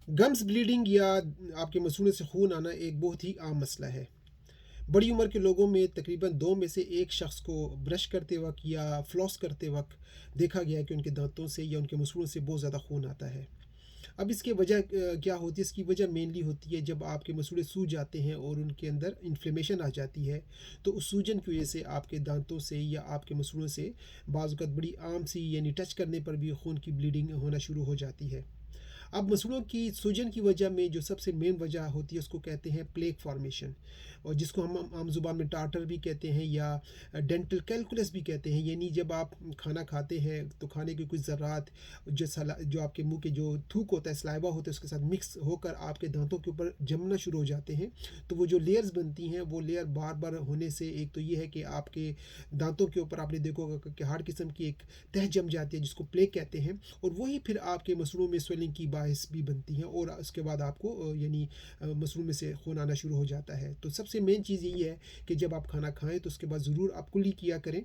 Gums bleeding या आपके मसूड़ों से खून आना एक बहुत ही आम मसला है। बड़ी उम्र के लोगों में तकरीबन 2 में से 1 शख्स को ब्रश करते वक़्त या फ्लॉस करते वक़्त देखा गया है कि उनके दाँतों से या उनके मसूड़ों से बहुत ज़्यादा खून आता है। अब इसकी वजह क्या होती है? इसकी वजह मेनली होती है जब आपके मसूड़े सूज जाते हैं और उनके अंदर इन्फ्लेमेशन आ जाती है, तो उस सूजन की वजह से आपके दाँतों से या आपके मसूड़ों से बाज़ औक़ात बड़ी आम सी यानी टच करने पर भी खून की ब्लीडिंग होना शुरू हो जाती है। अब मसूड़ों की सूजन की वजह में जो सबसे मेन वजह होती है उसको कहते हैं प्लेक फॉर्मेशन, और जिसको हम आम ज़ुबान में टाटर भी कहते हैं या डेंटल कैलकुलस भी कहते हैं। यानी जब आप खाना खाते हैं तो खाने के कुछ ज़रात जो आपके मुंह के जो थूक होता है, सलाइवा होता है, उसके साथ मिक्स होकर आपके दांतों के ऊपर जमना शुरू हो जाते हैं। तो वो जो लेयर्स बनती हैं वो लेयर बार बार होने से एक तो ये है कि आपके दांतों के ऊपर आपने देखा होगा कि हार्ड किस्म की एक तह जम जाती है जिसको प्लेक कहते हैं, और वही फिर आपके मसूड़ों में स्वेलिंग की बायस भी बनती हैं और उसके बाद आपको यानी मसूड़ों में से खून आना शुरू हो जाता है। तो सबसे मेन चीज़ यही है कि जब आप खाना खाएं तो उसके बाद ज़रूर आप कुली किया करें,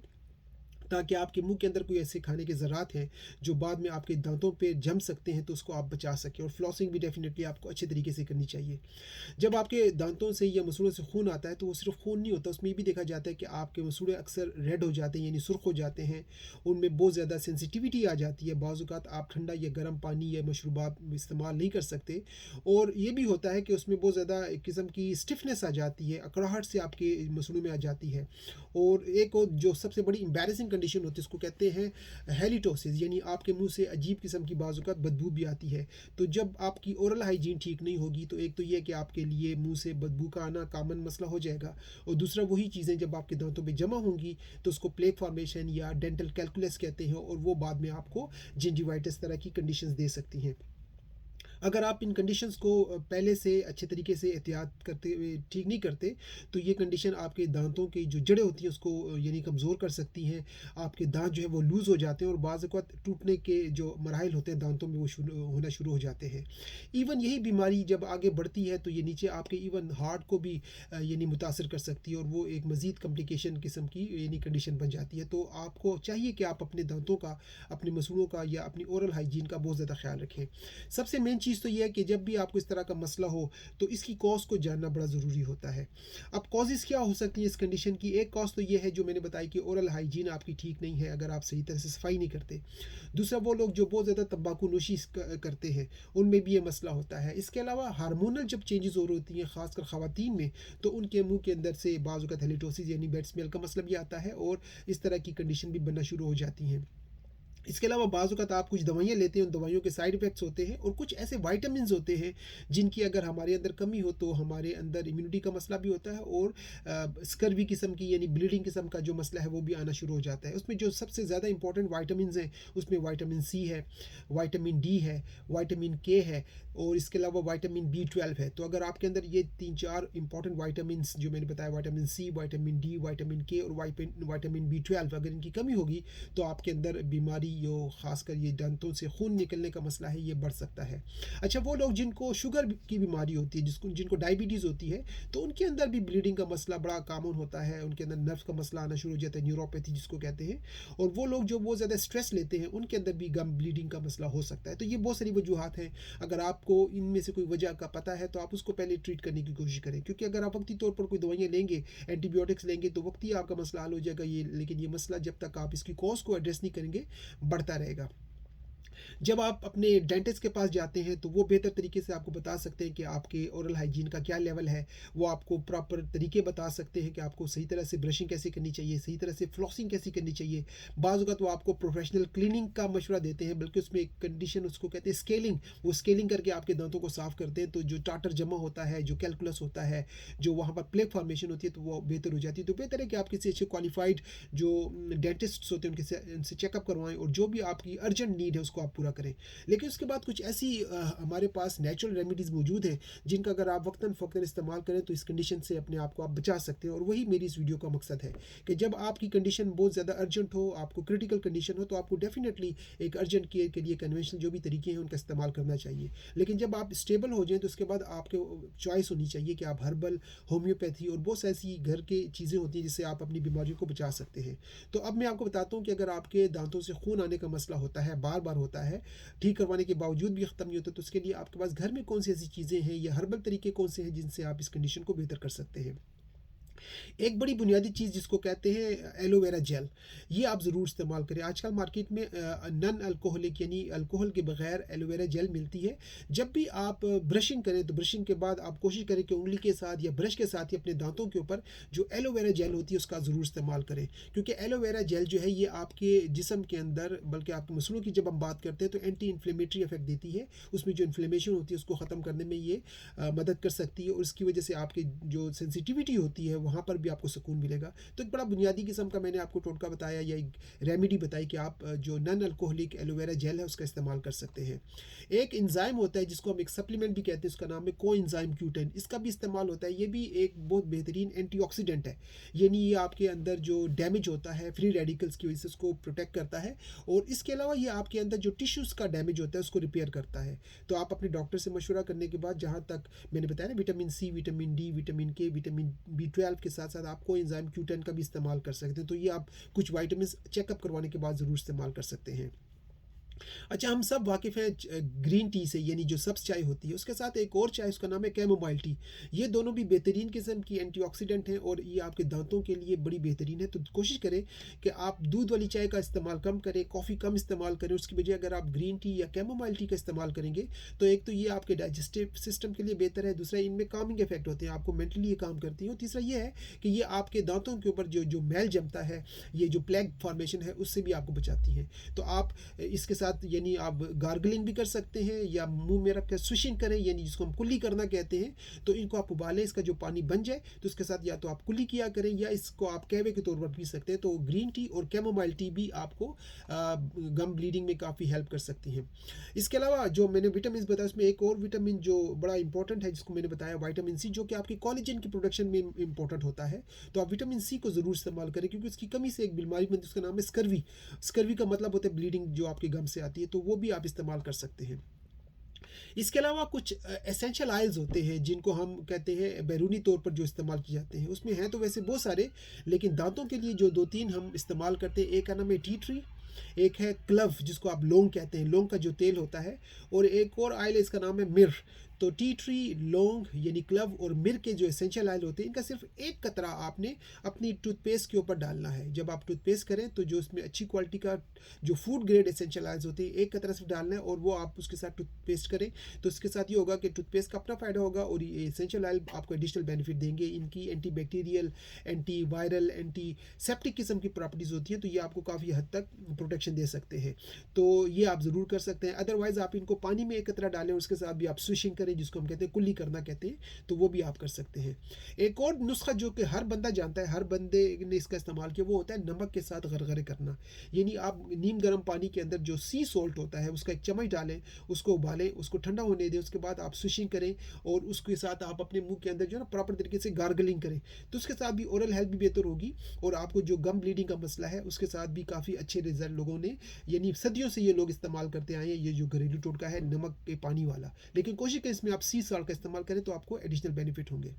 ताकि आपके मुंह के अंदर कोई ऐसे खाने के ज़रात हैं जो बाद में आपके दांतों पे जम सकते हैं, तो उसको आप बचा सकें। और फ्लॉसिंग भी डेफिनेटली आपको अच्छे तरीके से करनी चाहिए। जब आपके दांतों से या मसूड़ों से खून आता है तो वो सिर्फ खून नहीं होता, उसमें ये भी देखा जाता है कि आपके मसूड़े अक्सर रेड हो जाते हैं यानी सुर्ख हो जाते हैं, उनमें बहुत ज़्यादा सेंसिटिविटी आ जाती है। बाज़ औक़ात आप ठंडा या गर्म पानी या मशरूबात इस्तेमाल नहीं कर सकते, और ये भी होता है कि उसमें बहुत ज़्यादा एक किस्म की स्टिफनेस आ जाती है, अकड़ाहट से आपके मसूड़ों में आ जाती है। और एक और जो सबसे बड़ी एम्बैरेसिंग कंडीशन होती है उसको कहते हैं हेलिटोसिस, यानी आपके मुंह से अजीब किस्म की बाज़ औक़ात बदबू भी आती है। तो जब आपकी ओरल हाइजीन ठीक नहीं होगी तो एक तो ये है कि आपके लिए मुंह से बदबू का आना कॉमन मसला हो जाएगा, और दूसरा वही चीज़ें जब आपके दांतों पे जमा होंगी तो उसको प्लेक फॉर्मेशन या डेंटल कैलकुलस कहते हैं, और वो बाद में आपको जिंजिवाइटिस तरह की कंडीशंस दे सकती हैं। अगर आप इन कंडीशंस को पहले से अच्छे तरीके से एहतियात करते हुए ठीक नहीं करते, तो ये कंडीशन आपके दांतों की जो जड़ें होती हैं उसको यानी कमज़ोर कर सकती हैं। आपके दांत जो है वो लूज़ हो जाते हैं और बाज़ औक़ात टूटने के जो मराहिल होते हैं दांतों में वो शुरू होना शुरू हो जाते हैं। इवन यही बीमारी जब आगे बढ़ती है तो ये नीचे आपके इवन हार्ट को भी यानी मुतासर कर सकती है, और वो एक मज़ीद कॉम्प्लिकेशन किस्म की यानी कंडीशन बन जाती है। तो आपको चाहिए कि आप अपने दांतों का, अपने मसूड़ों का या अपनी ओरल हाइजीन का बहुत ज़्यादा ख्याल रखें। सबसे मेन चीज़ तो ये है कि जब भी आपको इस तरह का मसला हो तो इसकी कॉज को जानना बड़ा ज़रूरी होता है। अब कॉजेज़ क्या हो सकती है इस कंडीशन की? एक कॉज तो ये है जो मैंने बताई कि ओरल हाइजीन आपकी ठीक नहीं है अगर आप सही तरह से सफाई नहीं करते। दूसरा, वो लोग जो बहुत ज़्यादा तंबाकू नोशी करते हैं उनमें भी ये मसला होता है। इसके अलावा हार्मोनल जब चेंजेस हो रही होती हैं ख़ासकर ख़वातीन में, तो उनके मुंह के अंदर से बाज़ औक़ात हेलिटोसिस यानी बैड स्मेल का मसला भी आता है, और इस तरह की कंडीशन भी बनना शुरू हो जाती हैं। इसके अलावा बाज़ औक़ात आप कुछ दवाइयाँ लेते हैं, उन दवाइयों के साइड इफ़ेक्ट्स होते हैं, और कुछ ऐसे विटामिन्स होते हैं जिनकी अगर हमारे अंदर कमी हो तो हमारे अंदर इम्यूनिटी का मसला भी होता है, और स्कर्वी किस्म की यानी ब्लीडिंग किस्म का जो मसला है वो भी आना शुरू हो जाता है। उसमें जो सबसे ज़्यादा इंपॉर्टेंट विटामिन्स हैं उसमें विटामिन सी है, विटामिन डी है, विटामिन के है, और इसके अलावा विटामिन B12 है। तो अगर आपके अंदर ये 3-4 इंपॉर्टेंट विटामिन्स जो मैंने बताया, vitamin C, vitamin D, vitamin K और विटामिन B12, अगर इनकी कमी होगी तो आपके अंदर बीमारी जो ख़ासकर ये दांतों से खून निकलने का मसला है ये बढ़ सकता है। अच्छा, वो लोग जिनको शुगर की बीमारी होती है, जिनको डायबिटीज़ होती है, तो उनके अंदर भी ब्लीडिंग का मसला बड़ा कॉमन होता है। उनके अंदर नर्व का मसला आना शुरू हो जाता है, न्यूरोपैथी जिसको कहते हैं, और वो लोग जो बहुत ज़्यादा स्ट्रेस लेते हैं उनके अंदर भी गम ब्लीडिंग का मसला हो सकता है। तो ये बहुत सारी वजूहत हैं। अगर आपको इनमें से कोई वजह का पता है तो आप उसको पहले ट्रीट करने की कोशिश करें, क्योंकि अगर आप वक्ती तौर पर कोई दवाइयाँ लेंगे, एंटीबायोटिक्स लेंगे, तो वक्त ही आपका मसला हल हो जाएगा ये, लेकिन ये मसला जब तक आप इसकी कॉज को एड्रेस नहीं करेंगे बढ़ता रहेगा। जब आप अपने डेंटिस्ट के पास जाते हैं तो वो बेहतर तरीके से आपको बता सकते हैं कि आपके ओरल हाइजीन का क्या लेवल है। वो आपको प्रॉपर तरीके बता सकते हैं कि आपको सही तरह से ब्रशिंग कैसे करनी चाहिए, सही तरह से फ्लॉसिंग कैसे करनी चाहिए। बाज़ औक़ात वो आपको प्रोफेशनल क्लीनिंग का मशवरा देते हैं, बल्कि उसमें एक कंडीशन उसको कहते हैं स्केलिंग। वो स्केलिंग करके आपके दांतों को साफ़ करते हैं, तो जो टाटर जमा होता है, जो कैलकुलस होता है, जो वहाँ पर प्लेक फॉर्मेशन होती है, तो वो बेहतर हो जाती है। तो बेहतर है कि आप किसी अच्छे क्वालिफाइड जो डेंटिस्ट्स होते हैं उनसे चेकअप करवाएं, और जो भी आपकी अर्जेंट नीड है उसको आप पूरा करें। लेकिन उसके बाद कुछ ऐसी हमारे पास नेचुरल रेमेडीज़ मौजूद हैं जिनका अगर आप वक्तन फ़ौक्तन इस्तेमाल करें तो इस कंडीशन से अपने आप को आप बचा सकते हैं। और वही मेरी इस वीडियो का मकसद है कि जब आपकी कंडीशन बहुत ज़्यादा अर्जेंट हो, आपको क्रिटिकल कंडीशन हो, तो आपको डेफिनेटली एक अर्जेंट केयर के लिए कन्वेंशनल जो भी तरीके हैं उनका इस्तेमाल करना चाहिए। लेकिन जब आप स्टेबल हो जाएँ तो उसके बाद आपके चॉइस होनी चाहिए कि आप हर्बल, होम्योपैथी और बहुत सी ऐसी घर की चीज़ें होती हैं जिससे आप अपनी बीमारियों को बचा सकते हैं। तो अब मैं आपको बताता हूँ कि अगर आपके दांतों से खून आने का मसला होता है, बार बार होता ہوتا ہے, ٹھیک کروانے کے باوجود بھی ختم نہیں ہوتا, تو اس کے لیے آپ کے پاس گھر میں کون سی ایسی چیزیں ہیں یا ہربل طریقے کون سے ہیں جن سے آپ اس کنڈیشن کو بہتر کر سکتے ہیں. ایک بڑی بنیادی چیز جس کو کہتے ہیں ایلو ویرا جیل, یہ آپ ضرور استعمال کریں. آج کل مارکیٹ میں نن الکوہلک یعنی الکوہل کے بغیر ایلو ویرا جیل ملتی ہے. جب بھی آپ برشنگ کریں تو برشنگ کے بعد آپ کوشش کریں کہ انگلی کے ساتھ یا برش کے ساتھ ہی اپنے دانتوں کے اوپر جو ایلو ویرا جیل ہوتی ہے اس کا ضرور استعمال کریں, کیونکہ ایلو ویرا جیل جو ہے یہ آپ کے جسم کے اندر بلکہ آپ کے مسلوں کی جب ہم بات کرتے ہیں تو اینٹی انفلیمیٹری افیکٹ دیتی ہے. اس میں جو انفلیمیشن ہوتی ہے اس کو ختم کرنے میں یہ مدد کر سکتی ہے, اور اس کی وجہ سے آپ کی جو سینسیٹیوٹی ہوتی ہے وہاں پر بھی آپ کو سکون ملے گا. تو ایک بڑا بنیادی قسم کا میں نے آپ کو ٹوٹکا بتایا یا ایک ریمیڈی بتائی کہ آپ جو نن الکوہلک ایلو ویرا جیل ہے اس کا استعمال کر سکتے ہیں. ایک انزائم ہوتا ہے جس کو ہم ایک سپلیمنٹ بھی کہتے ہیں, اس کا نام ہے کو انزائم Q10, اس کا بھی استعمال ہوتا ہے. یہ بھی ایک بہت بہترین اینٹی آکسیڈنٹ ہے, یعنی یہ آپ کے اندر جو ڈیمیج ہوتا ہے فری ریڈیکلز کی وجہ سے اس کو پروٹیکٹ کرتا ہے, اور اس کے علاوہ یہ آپ کے اندر جو ٹیشوز کا ڈیمیج ہوتا ہے اس کو ریپیئر کرتا ہے. تو آپ اپنے ڈاکٹر سے مشورہ کرنے کے بعد, جہاں تک میں نے بتایا نا vitamin C, vitamin D, vitamin K, vitamin B12 کے ساتھ ساتھ آپ کو انزائم Q10 کا بھی استعمال کر سکتے ہیں. تو یہ آپ کچھ وائٹامنس چیک اپ کروانے کے بعد ضرور استعمال کر سکتے ہیں. اچھا, ہم سب واقف ہیں گرین ٹی سے, یعنی جو سبز چائے ہوتی ہے, اس کے ساتھ ایک اور چائے اس کا نام ہے کیمومائل ٹی. یہ دونوں بھی بہترین قسم کی اینٹی آکسیڈنٹ ہیں اور یہ آپ کے دانتوں کے لیے بڑی بہترین ہے. تو کوشش کریں کہ آپ دودھ والی چائے کا استعمال کم کریں, کافی کم استعمال کریں. اس کی بجائے اگر آپ گرین ٹی یا کیمومائل ٹی کا استعمال کریں گے تو ایک تو یہ آپ کے ڈائجسٹیو سسٹم کے لیے بہتر ہے, دوسرا ان میں کامنگ افیکٹ ہوتے ہیں, آپ کو مینٹلی یہ کام کرتی ہیں, اور تیسرا یہ ہے کہ یہ آپ کے دانتوں کے اوپر جو میل جمتا ہے, یہ جو پلیگ فارمیشن ہے, اس سے بھی آپ کو بچاتی ہیں. تو آپ اس کے ساتھ یعنی آپ گارگلنگ بھی کر سکتے ہیں یا منہ میں رکھ کر سوشنگ کریں, یعنی جس کو ہم کلی کرنا کہتے ہیں. تو ان کو آپ ابالیں, اس کا جو پانی بن جائے تو اس کے ساتھ یا تو آپ کلی کیا کریں یا اس کو آپ قہوے کے طور پر پی سکتے ہیں. تو گرین ٹی اور کیمومائل ٹی بھی آپ کو گم بلیڈنگ میں کافی ہیلپ کر سکتی ہیں. اس کے علاوہ جو میں نے وٹامنس بتایا اس میں ایک اور وٹامن جو بڑا امپورٹنٹ ہے جس کو میں نے بتایا وٹامن سی, جو کہ آپ کی کولیجن کی پروڈکشن میں امپورٹنٹ ہوتا ہے. تو آپ وٹامن سی کو ضرور استعمال کریں, کیونکہ اس کی کمی سے ایک بیماری بنتی ہے, اس کا نام ہے اسکروی. اسکروی کا مطلب ہوتا ہے بلیڈنگ جو آپ کے گم سے آتی ہے, تو وہ بھی آپ استعمال کر سکتے ہیں. اس کے علاوہ کچھ ایسینشل آئلز ہوتے ہیں جن کو ہم کہتے ہیں بیرونی طور پر جو استعمال کیے جاتے ہیں, اس میں ہیں تو ویسے بہت سارے, لیکن دانتوں کے لیے جو 2-3 ہم استعمال کرتے ہیں, ایک کا نام ہے ٹی ٹری, ایک ہے کلو جس کو آپ لونگ کہتے ہیں, لونگ کا جو تیل ہوتا ہے, اور ایک اور آئل ہے اس کا نام ہے مر. تو ٹی ٹری, لونگ یعنی کلو اور مر کے جو اسینشل آئل ہوتے ہیں, ان کا صرف ایک قطرہ آپ نے اپنی ٹوتھ پیسٹ کے اوپر ڈالنا ہے. جب آپ ٹوتھ پیسٹ کریں تو جو اس میں اچھی کوالٹی کا جو فوڈ گریڈ اسینشل آئلز ہوتے ہیں, ایک قطرہ صرف ڈالنا ہے, اور وہ آپ اس کے ساتھ ٹوتھ پیسٹ کریں. تو اس کے ساتھ یہ ہوگا کہ ٹوتھ پیسٹ کا اپنا فائدہ ہوگا, اور یہ اسینشل آئل آپ کو ایڈیشنل بینیفٹ دیں گے. ان کی antibacterial, antiviral, antiseptic قسم کی پراپرٹیز ہوتی ہیں, تو یہ آپ کو کافی حد تک پروٹیکشن دے سکتے ہیں. تو یہ آپ ضرور کر سکتے ہیں. ادروائز آپ ان کو پانی میں ایک قطرہ ڈالیں, اس کے ساتھ بھی آپ سوشنگ کریں, جس کو ہم کہتے ہیں کلی کرنا کہتے ہیں, تو وہ بھی آپ کر سکتے ہیں. ایک اور نسخہ جو کہ ہر بندہ جانتا ہے, ہر بندے نے اس کا استعمال کیا, وہ ہوتا ہے نمک کے ساتھ غرغرے کرنا. یعنی آپ نیم گرم پانی کے اندر جو سی سالٹ ہوتا ہے اس کا ایک چمچ ڈالیں, اس کو ابالیں, اس کو ٹھنڈا ہونے دیں, اس کے بعد آپ سوشنگ کریں, اور اس کے ساتھ آپ اپنے منہ کے اندر جو ہے نا پراپر طریقے سے گارگلنگ کریں. تو اس کے ساتھ بھی اورل ہیلتھ بھی بہتر ہوگی, اور آپ کو جو گم بلیڈنگ کا مسئلہ ہے اس کے ساتھ بھی کافی اچھے رزلٹ لوگوں نے, یعنی صدیوں سے یہ لوگ استعمال کرتے آئے ہیں, یہ جو گھریلو ٹوٹکا ہے نمک کے پانی والا. لیکن کوشش کریں اس میں آپ سی سالٹ کا استعمال کریں تو آپ کو ایڈیشنل بینیفٹ ہوں گے.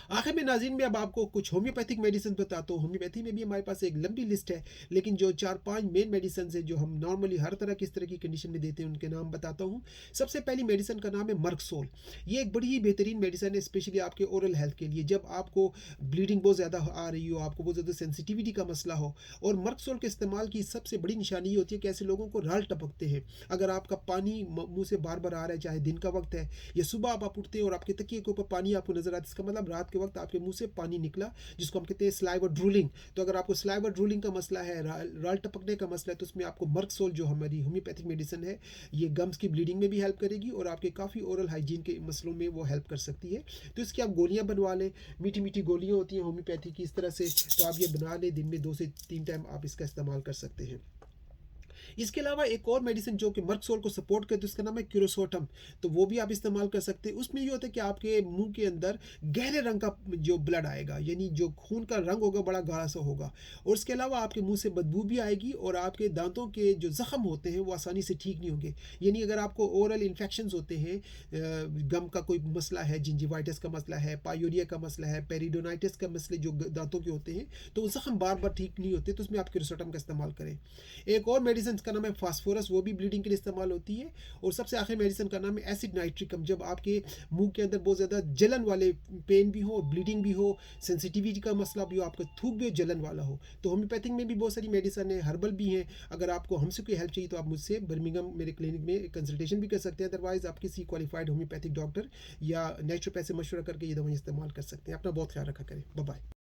آخر میں ناظرین میں اب آپ کو کچھ ہومیوپیتھک میڈیسن بتاتا ہوں. ہومیوپیتھی میں بھی ہمارے پاس ایک لمبی لسٹ ہے, لیکن جو 4-5 مین میڈیسنز ہیں جو ہم نارملی ہر طرح کی اس طرح کی کنڈیشن میں دیتے ہیں, ان کے نام بتاتا ہوں. سب سے پہلی میڈیسن کا نام ہے مرکسول. یہ ایک بڑی ہی بہترین میڈیسن ہے, اسپیشلی آپ کے اورل ہیلتھ کے لیے. جب آپ کو بلیڈنگ بہت زیادہ آ رہی ہو, آپ کو بہت زیادہ سینسیٹیوٹی کا مسئلہ ہو, اور مرکسول کے استعمال کی سب سے بڑی نشانی یہ ہوتی ہے کہ ایسے لوگوں کو رال ٹپکتے ہیں. اگر آپ کا پانی منہ سے بار بار آ رہا ہے, چاہے دن کا وقت ہے یا صبح آپ اٹھتے ہیں اور آپ کے تکیے کے اوپر پانی آپ کو نظر آتا ہے, اس کا مطلب رات کے وقت آپ کے منہ سے پانی نکلا, جس کو ہم کہتے ہیں سلائیوا ڈرولنگ. تو اگر آپ کو سلائیوا ڈرولنگ کا مسئلہ ہے, رال ٹپکنے کا مسئلہ ہے, تو اس میں آپ کو مرکسول جو ہماری ہومیوپیتھک میڈیسن ہے, یہ گمز کی بلیڈنگ میں بھی ہیلپ کرے گی, اور آپ کے کافی اورل ہائیجین کے مسئلوں میں وہ ہیلپ کر سکتی ہے. تو اس کی آپ گولیاں بنوا لیں, میٹھی میٹھی گولیاں ہوتی ہیں ہومیوپیتھی کی اس طرح سے, تو آپ یہ بنا لیں, دن میں 2 سے 3 ٹائم آپ اس کا استعمال کر سکتے ہیں. اس کے علاوہ ایک اور میڈیسن جو کہ مرکسول کو سپورٹ کرتی ہے, اس کا نام ہے کیروسوٹم. تو وہ بھی آپ استعمال کر سکتے ہیں. اس میں یہ ہوتا ہے کہ آپ کے منہ کے اندر گہرے رنگ کا جو بلڈ آئے گا, یعنی جو خون کا رنگ ہوگا بڑا گاڑھا سا ہوگا, اور اس کے علاوہ آپ کے منہ سے بدبو بھی آئے گی, اور آپ کے دانتوں کے جو زخم ہوتے ہیں وہ آسانی سے ٹھیک نہیں ہوں گے. یعنی اگر آپ کو اورل انفیکشنز ہوتے ہیں, گم کا کوئی مسئلہ ہے, جنجیوائٹس کا مسئلہ ہے, پائیوریا کا مسئلہ ہے, پیریڈونائٹس کا مسئلے جو دانتوں کے ہوتے ہیں, تو وہ زخم بار بار ٹھیک نہیں ہوتے, تو اس میں آپ کیروسوٹم کا استعمال کریں. ایک اور میڈیسن का नाम है फास्फोरस, वो भी ब्लीडिंग के लिए इस्तेमाल होती है। और सबसे आखिरी मेडिसिन का नाम है एसिड नाइट्रिकम, जब आपके मुंह के अंदर बहुत ज़्यादा जलन वाले पेन भी हो, ब्लीडिंग भी हो, सेंसिटिविटी का मसला भी हो, आपका थूक भी जलन वाला हो, तो होम्योपैथिक में भी बहुत सारी मेडिसिन है, हर्बल भी हैं। अगर आपको हमसे कोई हेल्प चाहिए तो आप मुझसे बर्मिंघम मेरे क्लिनिक में कंसल्टेशन भी कर सकते हैं। अदरवाइज़ आप किसी क्वालिफाइड होम्योपैथिक डॉक्टर या नेचुरोपैथ से मशवरा करके ये दवाई इस्तेमाल कर सकते हैं। अपना बहुत ख्याल रखा करें। Bye bye.